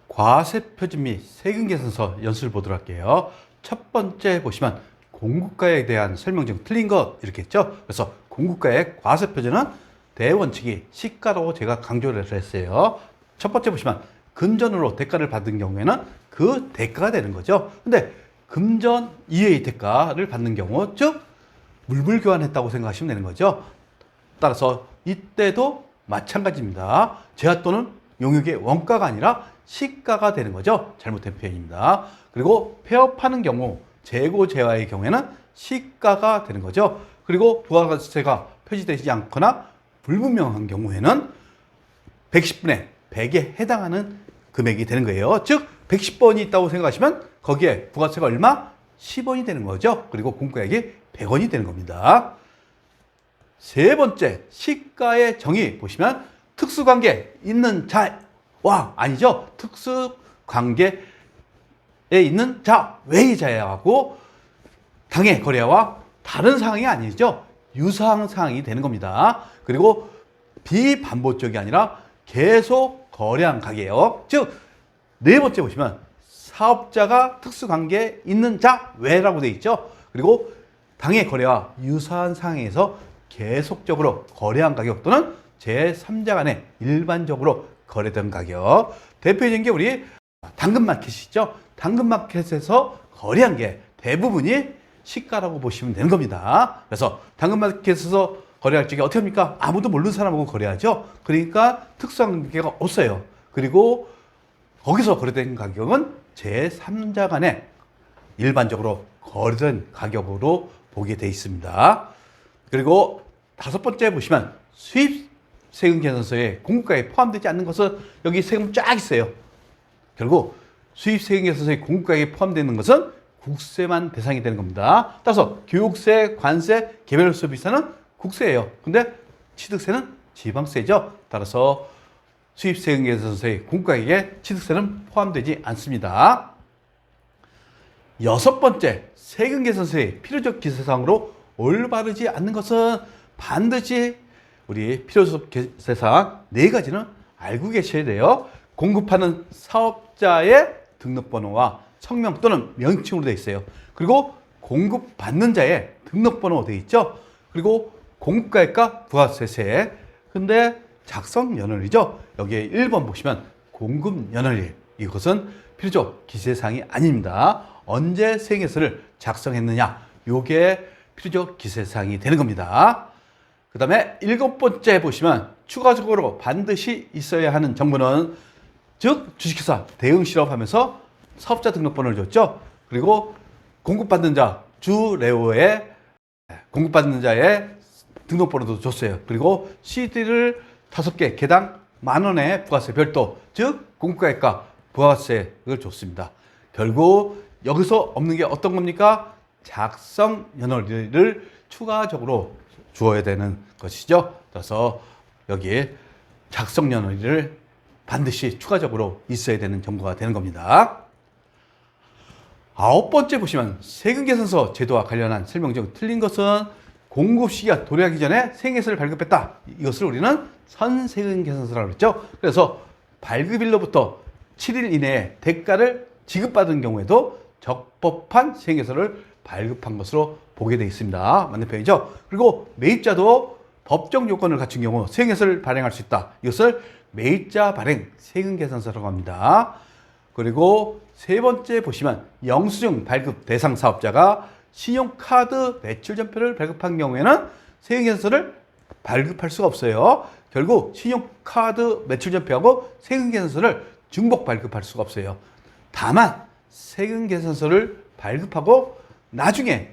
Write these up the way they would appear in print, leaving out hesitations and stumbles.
과세 표준 및 세금 계산서 연수를 보도록 할게요. 첫 번째 보시면 공급가에 대한 설명 중 틀린 것 이렇게 했죠. 그래서 공급가의 과세 표준은 대원칙이 시가라고 제가 강조를 했어요. 첫 번째 보시면 금전으로 대가를 받은 경우에는 그 대가가 되는 거죠. 근데 금전 이외의 대가를 받는 경우, 즉 물물 교환했다고 생각하시면 되는 거죠. 따라서 이때도 마찬가지입니다. 제한 또는 용역의 원가가 아니라 시가가 되는 거죠. 잘못된 표현입니다. 그리고 폐업하는 경우, 재고 재화의 경우에는 시가가 되는 거죠. 그리고 부가가치세가 표시되지 않거나 불분명한 경우에는 110분의 100에 해당하는 금액이 되는 거예요. 즉 110번이 있다고 생각하시면 거기에 부가세가 얼마? 10원이 되는 거죠. 그리고 공과액이 100원이 되는 겁니다. 세 번째, 시가의 정의 보시면 특수관계에 있는 자와 아니죠. 특수관계에 있는 자 외의 자하고 당해 거래와 다른 상황이 아니죠. 유사한 상황이 되는 겁니다. 그리고 비반복적이 아니라 계속 거래한 가게요. 즉, 네 번째 보시면 사업자가 특수관계에 있는 자 외라고 되어 있죠. 그리고 당해 거래와 유사한 상황에서 계속적으로 거래한 가격 또는 제3자 간에 일반적으로 거래된 가격. 대표적인 게 우리 당근마켓이죠. 당근마켓에서 거래한 게 대부분이 시가라고 보시면 되는 겁니다. 그래서 당근마켓에서 거래할 적에 어떻게 합니까? 아무도 모르는 사람하고 거래하죠. 그러니까 특수한 관계가 없어요. 그리고 거기서 거래된 가격은 제3자 간에 일반적으로 거래된 가격으로 보게 돼 있습니다. 그리고 다섯 번째 보시면 수입 세금 계산서에 공급가에 포함되지 않는 것은 여기 세금 쫙 있어요. 결국 수입 세금 계산서에 공급가에 포함되는 것은 국세만 대상이 되는 겁니다. 따라서 교육세, 관세, 개별 소비세는 국세예요. 근데 취득세는 지방세죠. 따라서 수입 세금 계산서의 공급가액에 취득세는 포함되지 않습니다. 여섯 번째, 세금 계산서의 필요적 기세사항으로 올바르지 않는 것은 반드시 우리 필요적 기세사항 네 가지는 알고 계셔야 돼요. 공급하는 사업자의 등록번호와 성명 또는 명칭으로 되어 있어요. 그리고 공급받는 자의 등록번호 되어 있죠. 그리고 공급가액과 부가세세. 근데 작성 연월이죠. 여기에 1번 보시면 공급 연월일. 이것은 필요적 기세사항이 아닙니다. 언제 세액서를 작성했느냐. 요게 필요적 기세사항이 되는 겁니다. 그 다음에 일곱 번째 보시면 추가적으로 반드시 있어야 하는 정보는 즉 주식회사 대응 실업하면서 사업자 등록번호를 줬죠. 그리고 공급받는 자 주레오의 공급받는 자의 등록번호도 줬어요. 그리고 CD를 5개 개당 10,000원의 부가세 별도 즉 공급가액과 부가세를 줬습니다. 결국 여기서 없는 게 어떤 겁니까? 작성 연월일을 추가적으로 주어야 되는 것이죠. 그래서 여기에 작성 연월일을 반드시 추가적으로 있어야 되는 정보가 되는 겁니다. 아홉 번째 보시면 세금 계산서 제도와 관련한 설명 중 틀린 것은 공급 시기가 도래하기 전에 세액서를 발급했다. 이것을 우리는 선세금 계산서라고 했죠. 그래서 발급일로부터 7일 이내에 대가를 지급받은 경우에도 적법한 세액서를 발급한 것으로 보게 되어 있습니다. 맞는 표현이죠. 그리고 매입자도 법정 요건을 갖춘 경우 세액서를 발행할 수 있다. 이것을 매입자 발행 세금 계산서라고 합니다. 그리고 세 번째 보시면 영수증 발급 대상 사업자가 신용카드 매출전표를 발급한 경우에는 세금계산서를 발급할 수가 없어요. 결국 신용카드 매출전표하고 세금계산서를 중복 발급할 수가 없어요. 다만 세금계산서를 발급하고 나중에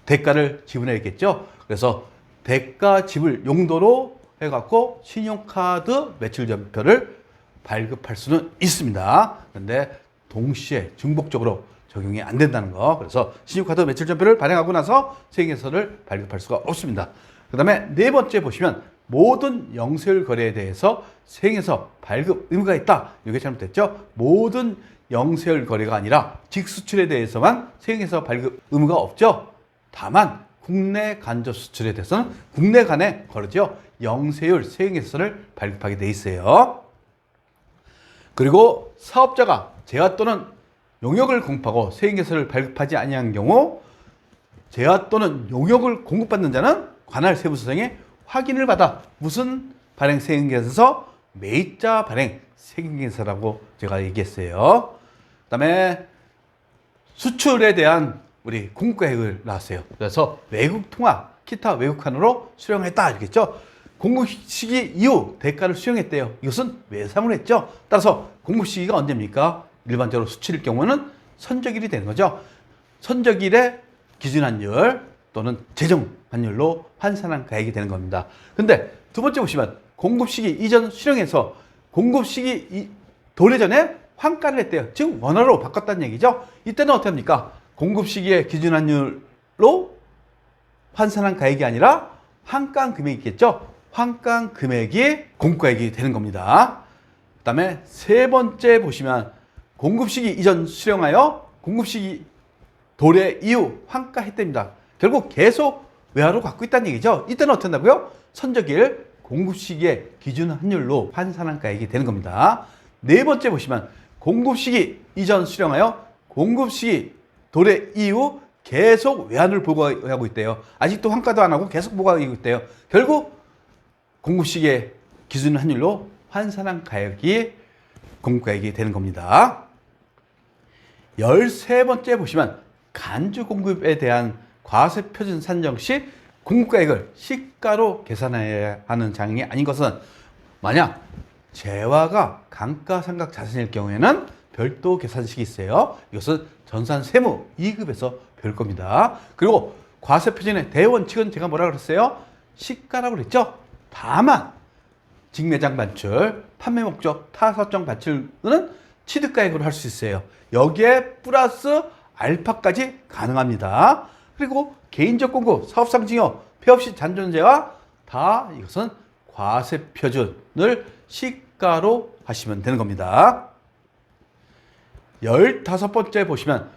대가를 지불해야겠죠. 그래서 대가 지불 용도로 해갖고 신용카드 매출전표를 발급할 수는 있습니다. 그런데 동시에 중복적으로 적용이 안 된다는 거. 그래서 신용카드 매출전표를 발행하고 나서 세액서를 발급할 수가 없습니다. 그 다음에 네 번째 보시면 모든 영세율 거래에 대해서 세액서 발급 의무가 있다. 이게 잘못됐죠. 모든 영세율 거래가 아니라 직수출에 대해서만 세액서 발급 의무가 없죠. 다만 국내 간접 수출에 대해서는 국내 간의 거래죠. 영세율 세액서를 발급하게 돼 있어요. 그리고 사업자가 재화 또는 용역을 공급하고 세액계산을 발급하지 아니한 경우 재화 또는 용역을 공급받는 자는 관할 세무서장에 확인을 받아 무슨 발행 세액계산서 매입자 발행 세액계산서라고 제가 얘기했어요. 그다음에 수출에 대한 우리 공급계획을 나왔어요. 그래서 외국 통화, 기타 외국환으로 수령했다 이렇겠죠. 공급 시기 이후 대가를 수령했대요. 이것은 외상을 했죠. 따라서 공급 시기가 언제입니까? 일반적으로 수출일 경우는 선적일이 되는 거죠. 선적일의 기준환율 또는 재정환율로 환산한 가액이 되는 겁니다. 근데 두 번째 보시면 공급 시기 이전 수령해서 공급 시기 도래 전에 환가를 했대요. 즉 원화로 바꿨다는 얘기죠. 이때는 어떻게 합니까? 공급 시기의 기준환율로 환산한 가액이 아니라 환가한 금액이 있겠죠. 환가한 금액이 공급가액이 되는 겁니다. 그 다음에 세 번째 보시면 공급 시기 이전 수령하여 공급 시기 도래 이후 환가했답니다. 결국 계속 외화로 갖고 있다는 얘기죠. 이때는 어떻게 한다고요? 선적일 공급 시기의 기준 환율로 환산한 가액이 되는 겁니다. 네 번째 보시면 공급 시기 이전 수령하여 공급 시기 도래 이후 계속 외환을 보고하고 있대요. 아직도 환가도 안 하고 계속 보고하고 있대요. 결국 공급 시기의 기준 환율로 환산한 가액이 공급가액이 되는 겁니다. 13번째 보시면 간주 공급에 대한 과세 표준 산정 시 공급가액을 시가로 계산해야 하는 장이 아닌 것은 만약 재화가 감가상각 자산일 경우에는 별도 계산식이 있어요. 이것은 전산 세무 2급에서 배울 겁니다. 그리고 과세 표준의 대원칙은 제가 뭐라 그랬어요? 시가라고 그랬죠? 다만 직매장 반출, 판매 목적 타사정 반출은 취득가액으로 할 수 있어요. 여기에 플러스 알파까지 가능합니다. 그리고 개인적 공급, 사업상 징여, 폐업시 잔존재와 다 이것은 과세 표준을 시가로 하시면 되는 겁니다. 15번째 보시면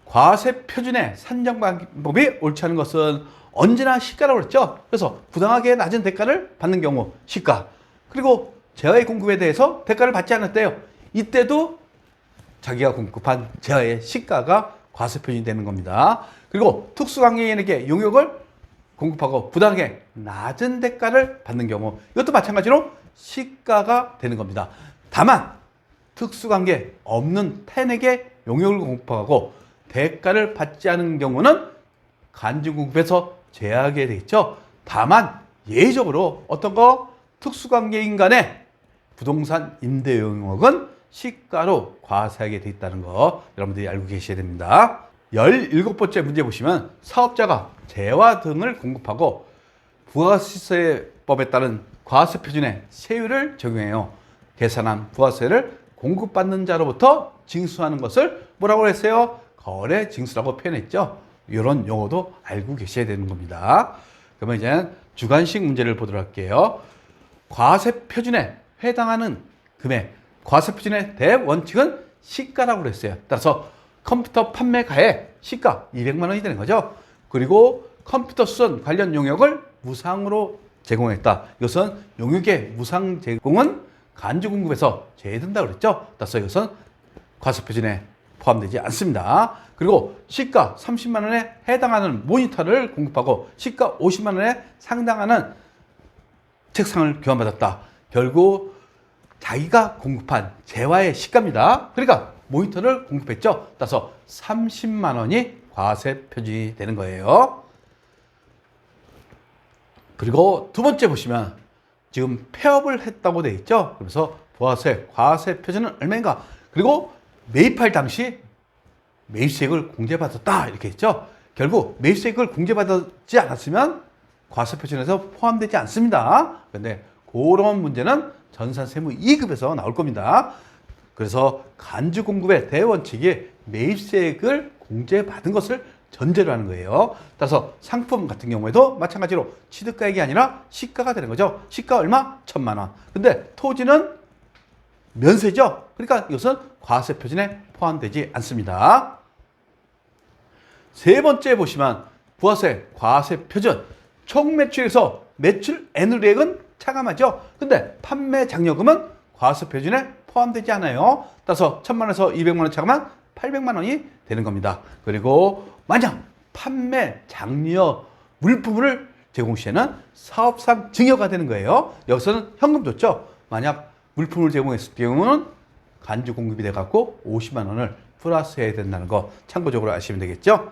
과세 표준의 산정 방법이 옳지 않은 것은 언제나 시가라고 그랬죠. 그래서 부당하게 낮은 대가를 받는 경우 시가. 그리고 재화의 공급에 대해서 대가를 받지 않았대요. 이때도 자기가 공급한 재화의 시가가 과세 표준이 되는 겁니다. 그리고 특수관계인에게 용역을 공급하고 부당하게 낮은 대가를 받는 경우 이것도 마찬가지로 시가가 되는 겁니다. 다만 특수관계 없는 타인에게 용역을 공급하고 대가를 받지 않은 경우는 간주공급에서 제하게 되어 있죠. 다만 예외적으로 어떤 거 특수관계인 간의 부동산 임대용역은 시가로 과세하게 되어 있다는 거 여러분들이 알고 계셔야 됩니다. 17번째 문제 보시면 사업자가 재화 등을 공급하고 부가세법에 따른 과세 표준의 세율을 적용해요. 계산한 부가세를 공급받는 자로부터 징수하는 것을 뭐라고 했어요? 거래 징수라고 표현했죠. 이런 용어도 알고 계셔야 되는 겁니다. 그러면 이제 주관식 문제를 보도록 할게요. 과세 표준에 해당하는 금액, 과세 표준의 대원칙은 시가라고 그랬어요. 따라서 컴퓨터 판매가액 시가 200만 원이 되는 거죠. 그리고 컴퓨터 수선 관련 용역을 무상으로 제공했다. 이것은 용역의 무상 제공은 간주 공급에서 제외된다고 그랬죠. 따라서 이것은 과세 표준에 포함되지 않습니다. 그리고 시가 30만 원에 해당하는 모니터를 공급하고 시가 50만 원에 상당하는 책상을 교환받았다. 결국 자기가 공급한 재화의 시가입니다. 그러니까 모니터를 공급했죠. 따라서 30만 원이 과세 표준이 되는 거예요. 그리고 두 번째 보시면 지금 폐업을 했다고 되어 있죠. 그래서 부가세, 과세 표준은 얼마인가? 그리고 매입할 당시 매입세액을 공제받았다 이렇게 했죠. 결국 매입세액을 공제받지 않았으면 과세 표준에서 포함되지 않습니다. 그런데 그런 문제는 전산세무 2급에서 나올 겁니다. 그래서 간주 공급의 대원칙이 매입세액을 공제받은 것을 전제로 하는 거예요. 따라서 상품 같은 경우에도 마찬가지로 취득가액이 아니라 시가가 되는 거죠. 시가 얼마? 1,000만 원. 근데 토지는 면세죠. 그러니까 이것은 과세 표준에 포함되지 않습니다. 세 번째 보시면 부가세, 과세 표준, 총 매출에서 매출 N으로액은 차감하죠. 근데 판매 장려금은 과세 표준에 포함되지 않아요. 따라서 1,000만 원에서 200만 원 차가면 800만 원이 되는 겁니다. 그리고 만약 판매 장려 물품을 제공 시에는 사업상 증여가 되는 거예요. 여기서는 현금 줬죠. 만약 물품을 제공했을 경우는 간주 공급이 돼 갖고 50만 원을 플러스해야 된다는 거 참고적으로 아시면 되겠죠.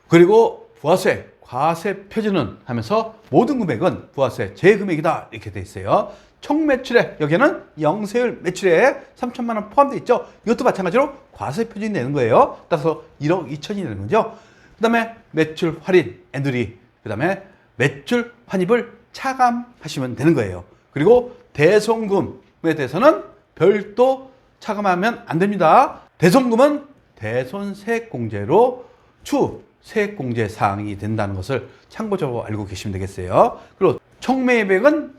그리고 부가세 과세 표준은 하면서 모든 금액은 부가세 제금액이다 이렇게 돼 있어요. 총 매출액 여기에는 영세율 매출액 3천만 원 포함되어 있죠. 이것도 마찬가지로 과세 표준이 내는 거예요. 따라서 1억 2천이 되는 거죠. 그 다음에 매출 할인 앤드리, 그 다음에 매출 환입을 차감하시면 되는 거예요. 그리고 대손금에 대해서는 별도 차감하면 안 됩니다. 대손금은 대손세액공제로 추후 세액공제 사항이 된다는 것을 참고적으로 알고 계시면 되겠어요. 그리고 총매입액은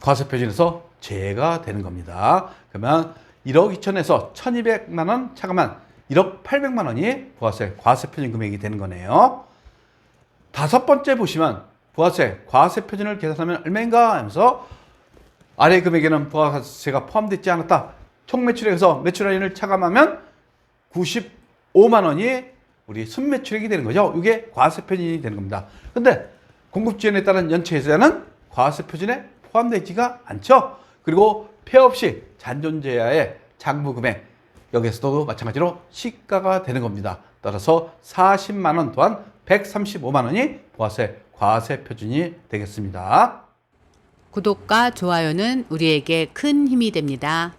과세표준에서 제외가 되는 겁니다. 그러면 1억 2천에서 1,200만 원 차감한 1억 800만 원이 부가세 과세표준 금액이 되는 거네요. 다섯 번째 보시면 부가세 과세표준을 계산하면 얼마인가 하면서 아래 금액에는 부가세가 포함되지 않았다. 총매출액에서 매출 할인을 차감하면 95만 원이 우리 순매출액이 되는 거죠. 이게 과세표준이 되는 겁니다. 근데 공급지원에 따른 연체해제는 과세표준에 포함되지가 않죠. 그리고 폐업 시 잔존제야의 장부금액 여기에서도 마찬가지로 시가가 되는 겁니다. 따라서 40만 원 또한 135만 원이 부가세 과세표준이 되겠습니다. 구독과 좋아요는 우리에게 큰 힘이 됩니다.